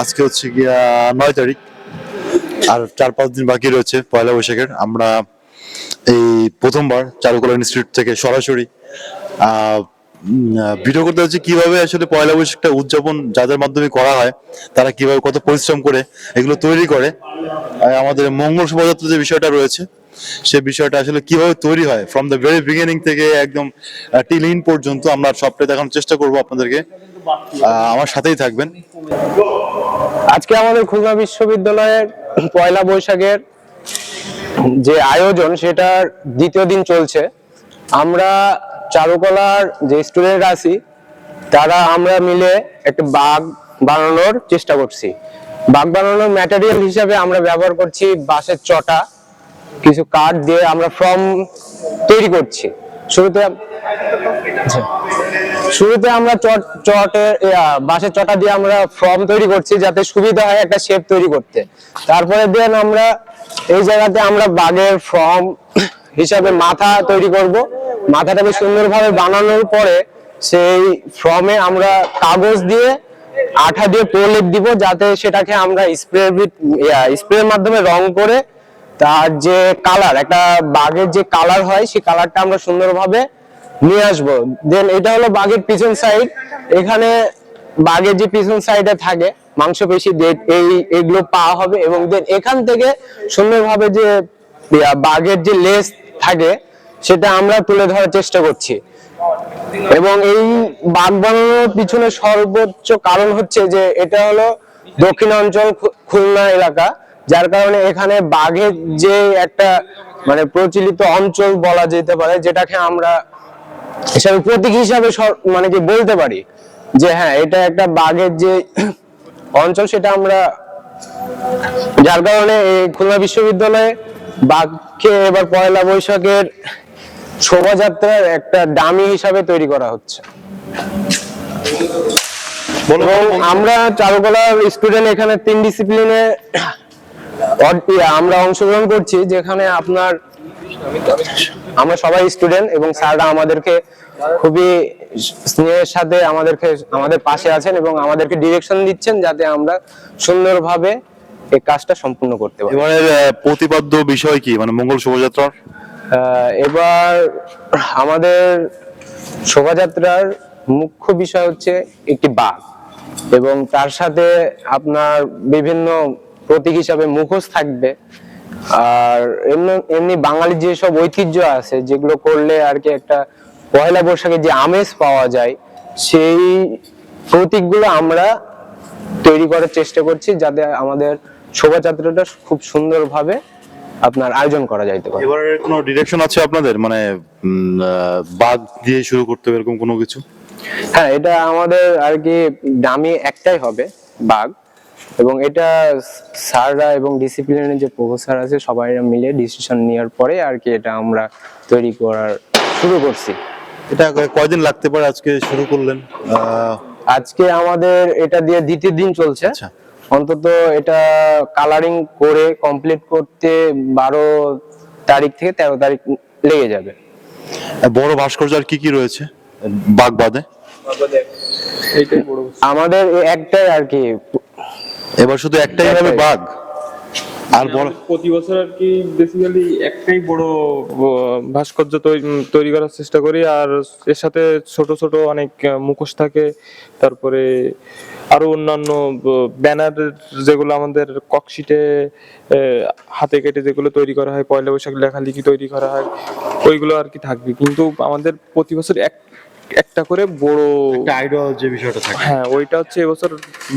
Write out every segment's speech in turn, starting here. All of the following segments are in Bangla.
আজকে হচ্ছে গিয়া 9 তারিখ, আর 4-5 দিন বাকি রয়েছে পয়লা বৈশাখের। আমরা এই প্রথমবার চারুকলা ইনস্টিটিউট থেকে সরাসরি ভিডিও করতে হচ্ছে কিভাবে আসলে পয়লা বৈশাখটা উদযাপন যাদের মাধ্যমে করা হয়, তারা কিভাবে কত পরিশ্রম করে এগুলো তৈরি করে। আমাদের মঙ্গল শোভাযাত্রা যে বিষয়টা রয়েছে, সে বিষয়টা আসলে কিভাবে তৈরি হয় ফ্রম দ্য ভেরি বিগিনিং থেকে একদম টিল ইন পর্যন্ত আমরা সবটাই দেখানোর চেষ্টা করব আপনাদেরকে। আমার সাথেই থাকবেন। আজকে আমাদের খুলনা বিশ্ববিদ্যালয়ের পয়লা বৈশাখের যে আয়োজন সেটার দ্বিতীয় দিন চলছে। আমরা চারুকলার যে স্টুডেন্ট আছি তারা আমরা মিলে একটা বাঘ বানানোর চেষ্টা করছি। বাঘ বানানোর ম্যাটেরিয়াল হিসাবে আমরা ব্যবহার করছি বাঁশের চটা, কিছু কাঠ দিয়ে আমরা ফর্ম তৈরি করছি। শুরুতে আমরা বাঁশের চটা দিয়ে আমরা ফর্ম তৈরি করছি যাতে সুবিধা হয় একটা শেপ তৈরি করতে। তারপরে দেন আমরা এই জায়গাতে আমরা বাঘের ফর্ম হিসাবে মাথা তৈরি করব। মাথাটাকে সুন্দরভাবে বানানোর পরে সেই ফর্মে আমরা কাগজ দিয়ে আঠা দিয়ে প্রলেপ দিব, যাতে সেটাকে আমরা স্প্রের মাধ্যমে রং করে তার যে কালার, একটা বাঘের যে কালার হয় সেই কালারটা আমরা সুন্দরভাবে নিয়ে আসবো। দেন এটা হলো বাঘের পিছন সাইড। এখানে বাঘের যে পিছন সাইডে থাকে মাংসপেশি, এইগুলো পাওয়া হবে। এবং দেন এখান থেকে সুন্দরভাবে যে বাঘের যে লেজ থাকে সেটা আমরা তুলে ধরার চেষ্টা করছি। এবং এই বাঘ বানানোর পিছনে সর্বোচ্চ কারণ হচ্ছে যে এটা হলো দক্ষিণাঞ্চল খুলনা এলাকা, যার কারণে এখানে বাঘের যে একটা মানে প্রচলিত অঞ্চল বলা যেতে পারে, যেটাকে আমরা হিসাবে প্রতীক হিসাবে মানে কি বলতে পারি যে হ্যাঁ এটা একটা বাঘের যে অঞ্চল, সেটা আমরা, যার কারণে এই খুলনা বিশ্ববিদ্যালয়ে বাঘকে এবার পয়লা বৈশাখের শোভাযাত্রার একটা ডামি হিসাবে তৈরি করা হচ্ছে। এবং আমরা চারুকলার স্টুডেন্ট এখানে 3 ডিসিপ্লিনে আমরা অংশগ্রহণ করছি, যেখানে আমরা সবাই স্টুডেন্ট এবং স্যাররা আমাদেরকে খুবই স্নেহের সাথে আমাদের পাশে আছেন এবং আমাদেরকে ডিরেকশন দিচ্ছেন যাতে আমরা সুন্দরভাবে এই কাজটা সম্পূর্ণ করতে পারি। এবারে প্রতিপাদ্য বিষয় কি, মানে মঙ্গল শোভাযাত্রার এবার আমাদের শোভাযাত্রার মুখ্য বিষয় হচ্ছে একটি বাঘ, এবং তার সাথে আপনার বিভিন্ন প্রতীক হিসাবে মুখোশ থাকবে। আর এমনি বাঙালির যেসব ঐতিহ্য আছে যেগুলো করলে আর কি একটা পয়লা বৈশাখে যে আমেজ পাওয়া যায়, সেই প্রতীকগুলো আমরা তৈরি করার চেষ্টা করছি যাতে আমাদের শোভাযাত্রাটা খুব সুন্দরভাবে আপনার আয়োজন করা যাইতে পারে। এবারে কোনো ডিরেকশন আছে আপনাদের, মানে বাঘ দিয়ে শুরু করতে হবে এরকম কোনো কিছু? হ্যাঁ, এটা আমাদের আর কি ডামি একটাই হবে বাঘ, এবং এটা স্যাররা এবং ডিসিপ্লিনের যে প্রফেসর আছে সবাই মিলে ডিসিশন নেওয়ার পরে আর কি এটা আমরা তৈরি করার শুরু করছি। এটা কয়দিন লাগতে পারে? আজকে শুরু করলেন, আজকে আমাদের এটা দিয়ে দ্বিতীয় দিন চলছে। আচ্ছা, অন্তত এটা কালারিং করে কমপ্লিট করতে 12 তারিখ থেকে 13 তারিখ লেগে যাবে। বড় ভাস্কর্য আর কি কি রয়েছে বাঘ বাদে? আমাদের একটাই আর কি, এবার শুধু একটাই হবে বাঘ। আর বড় প্রতি বছর আর কি বেসিক্যালি একটাই বড় ভাস্কর্য তৈরি করার চেষ্টা করি, আর এর সাথে ছোট ছোট অনেক মুখোশ থাকে। তারপরে আরো অন্যান্য ব্যানার যেগুলো আমাদের ককশিটে হাতে কেটে যেগুলো তৈরি করা হয়, পয়লা বৈশাখ লেখালেখি তৈরি করা হয়, ওইগুলো আর কি থাকবে। কিন্তু আমাদের প্রতি বছর একটা করে বড় আইডল যে বিষয়টা থাকে, হ্যাঁ ওইটা হচ্ছে এবছর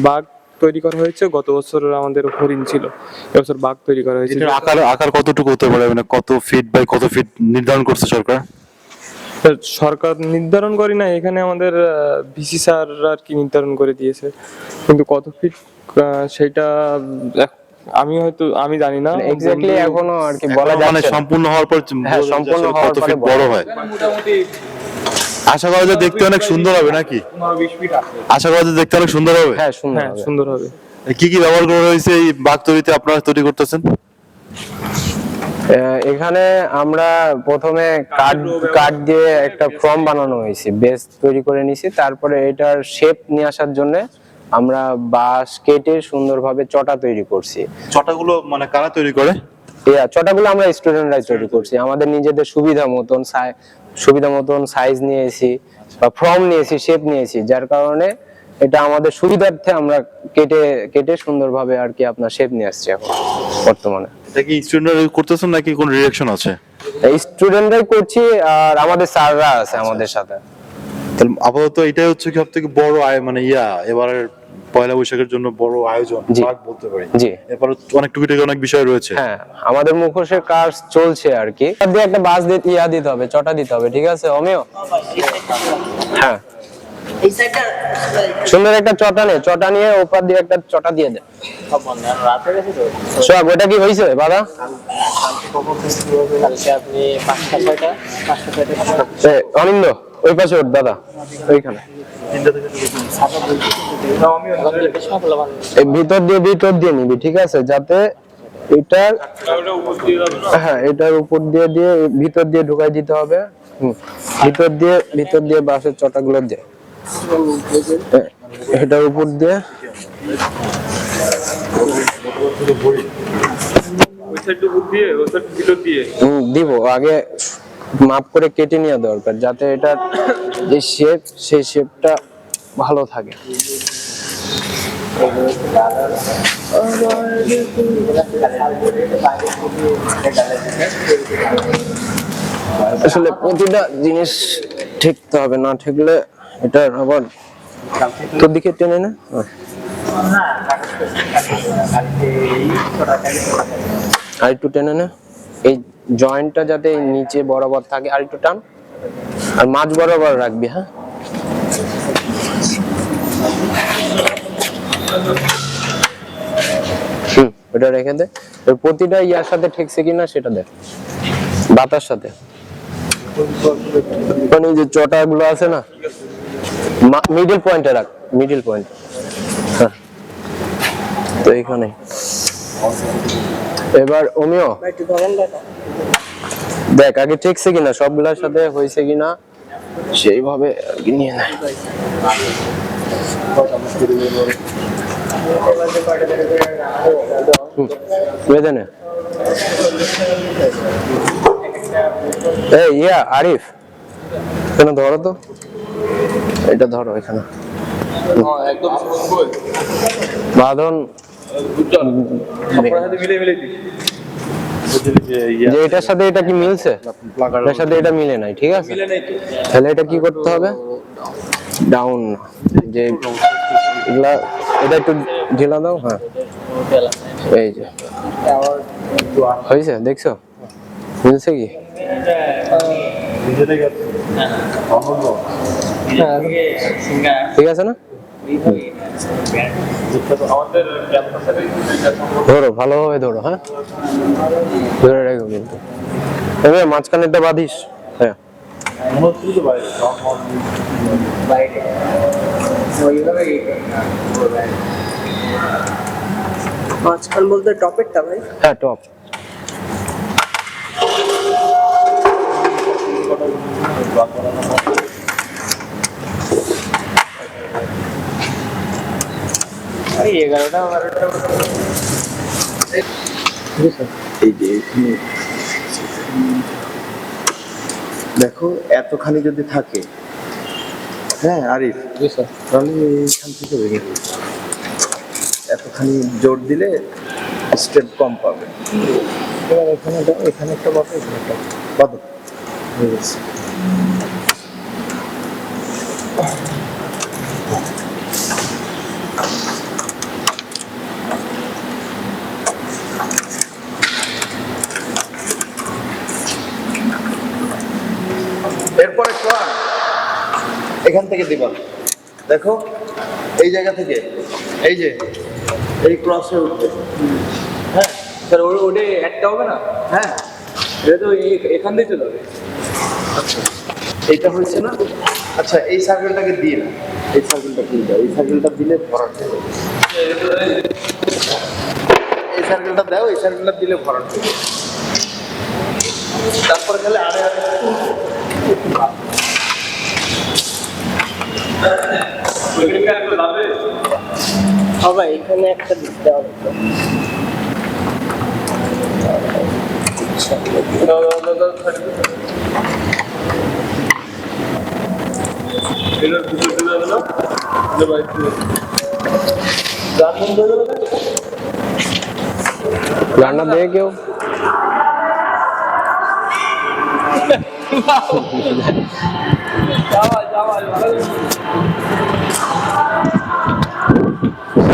বাঘ তৈরি করা হয়েছে। গত বছর আমাদের হরিণ ছিল, এবছর বাঘ তৈরি করা হয়েছে। এটার আকার কতটুকু হতে পারে, মানে কত ফিট বাই কত ফিট নির্ধারণ করছে সরকার? সরকার নির্ধারণ করি না, এখানে আমাদের ভিসি স্যার আর কি নির্ধারণ করে দিয়েছে, কিন্তু কত ফিট সেটা আমি জানি না এক্স্যাক্টলি এখনো আর কি বলা যাচ্ছে মানে সম্পূর্ণ হওয়ার পর সম্পূর্ণ হওয়ার পরে বড় হয়। আশা করা যায় দেখতে অনেক সুন্দর হবে নাকি? আশা করা যায় দেখতে অনেক সুন্দর হবে। হ্যাঁ, সুন্দর হবে। কি কি ব্যবহার করা হয়েছে এই বাঘ তৈরিতে, আপনারা তৈরি করতেছেন? এখানে আমরা প্রথমে কাঠ দিয়ে একটা ফর্ম বানানো হয়েছে, বেস তৈরি করে নিয়েছি। তারপরে এটার শেপ নিয়ে আসার জন্য আমরা বাঁশ কেটে সুন্দরভাবে চটা তৈরি করছি। চটাগুলো মানে কারা তৈরি করে? চটাগুলো আমরা স্টুডেন্টরাই তৈরি করছি, আমাদের নিজেদের সুবিধা মতন সাইজ নিয়েছি বা ফর্ম নিয়েছি, শেপ নিয়েছি, যার কারণে এটা আমাদের সুবিধার্থে আমরা কেটে কেটে সুন্দরভাবে আর কি আপনার শেপ নিয়ে আসছি এখন বর্তমানে। এটা কি স্টুডেন্টরা করতেছেন নাকি কোনো রিঅ্যাকশন আছে? স্টুডেন্টরাই করছি আর আমাদের স্যাররা আছে আমাদের সাথে। তাহলে আপাতত এটাই হচ্ছে কি সবথেকে বড় মানে এবারের পয়লা বৈশাখের জন্য বড় আয়োজন পার্ক বলতে পারি। জি, এরপর অনেক টুকিটাকি অনেক বিষয় রয়েছে। হ্যাঁ, আমাদের মুখোশের কাজ চলছে আর কি। দিয়ে একটা বাস দিতে হবে, চটা দিতে হবে, ঠিক আছে অমিয়? হ্যাঁ, এই সাইডটা সুন্দর একটা চটা নিয়ে ওপর দিয়ে একটা চটা দিয়ে দে। রাতে গেছে তো সোহাগ, ওটা কি হয়েছে বাবা? কালকে আপনি 5টা 6টা অনিন্দ ওই পাশে ওর দাদা ওইখানে এই ভিতর দিয়ে নিবি, ঠিক আছে, যাতে এটার হ্যাঁ এটার উপর দিয়ে ভিতর দিয়ে ঢুকাই দিতে হবে। ভিতর দিয়ে বাঁশের চটাগুলো দিয়ে এটার উপর দিয়ে দিব। আগে মাপ করে কেটে নেওয়া দরকার, যাতে এটার যে শেপ সেই শেপটা ভালো থাকে। আসলে প্রতিটা জিনিস ঠিকতে হবে, না ঠিকলে এটা আবার তোর দিকে টেনে না। আর একটু টেনে না, এই জয়েন্টটা যাতে নিচে বরাবর থাকে, আর একটু টান, আর মাঝ বরাবর রাখবি। হ্যাঁ, ওটা রেখে দে। প্রতিটা ইয়ার সাথে ঠেকছে কিনা সেটা দেখ, বাতার সাথে। মানে যে চটা গুলো আছে না, মিডল পয়েন্টে রাখ, মিডল পয়েন্ট। হ্যাঁ, তো এখানে এবার অমিয় একটু ধরেন দাদা। দেখ আগে ঠেকছে কিনা, সবগুলোর সাথে হয়েছে কিনা সেইভাবে নিয়ে নেয়। বেঁধে নে। আরিফ কেন ধরো তো, এটা ধরো এখানে বাঁধন যে এটার সাথে এটা কি মিলছে, এটার সাথে এটা মিলে নাই, ঠিক আছে, তাহলে এটা কি করতে হবে, ডাউন যে এগুলা, এটা একটু ঢিলা দাও। হ্যাঁ, এই যে হয়েছে, দেখছো মিলছে কি? ঠিক আছে না? ধরো ভালোভাবে ধরো। হ্যাঁ, ধরে রাখো কিন্তু এবার মাঝখানেরটা বাঁধিস। হ্যাঁ, মাঝখান বলতে টপেরটা ভাই? হ্যাঁ টপ। এই 11টা 12টা এই যে এখানে দেখো এতখানি যদি থাকে, হ্যাঁ আরিফ, তাহলে এখান থেকে ভেঙে যাবে। এতখানি জোর দিলে স্টেপ কম পাবে। এবার এখানে দাও, এখানে একটা বাঁধো, এখানে একটা বাঁধো, হয়ে গেছে। এরপরে এখান থেকে দিবা, দেখো এই জায়গা থেকে, এই যে এই ক্রসে উঠবে। হ্যাঁ স্যার ওটা একটা হবে না? হ্যাঁ, এটা তো এখান দিয়ে চলে যাবে। আচ্ছা এইটা হয়েছে না? আচ্ছা এই সার্কেলটাকে দিয়ে না, এই সার্কেলটা দিয়ে দাও, এই সার্কেলটা দিলে ভরাট হবে। এই সার্কেলটা দাও, এই সার্কেলটা দিলে ভরাট হবে। তারপরে গেলে আরে সবাই এখানে একটা দিতে হবে তো। গানটা দিয়ে কেউ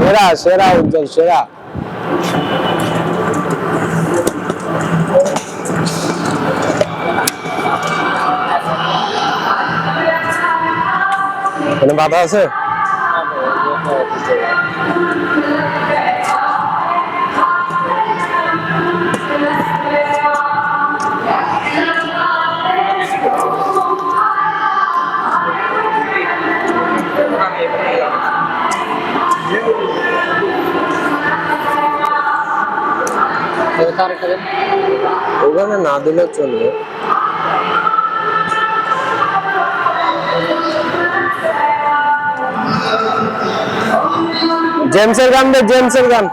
সেরা সেরা উজ্জ্বল সেরা। এখানে বাধা আছে? ওখানে না দিলেও চলবে। জেমসের গান দে, জেমসের গান।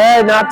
এই নাচ।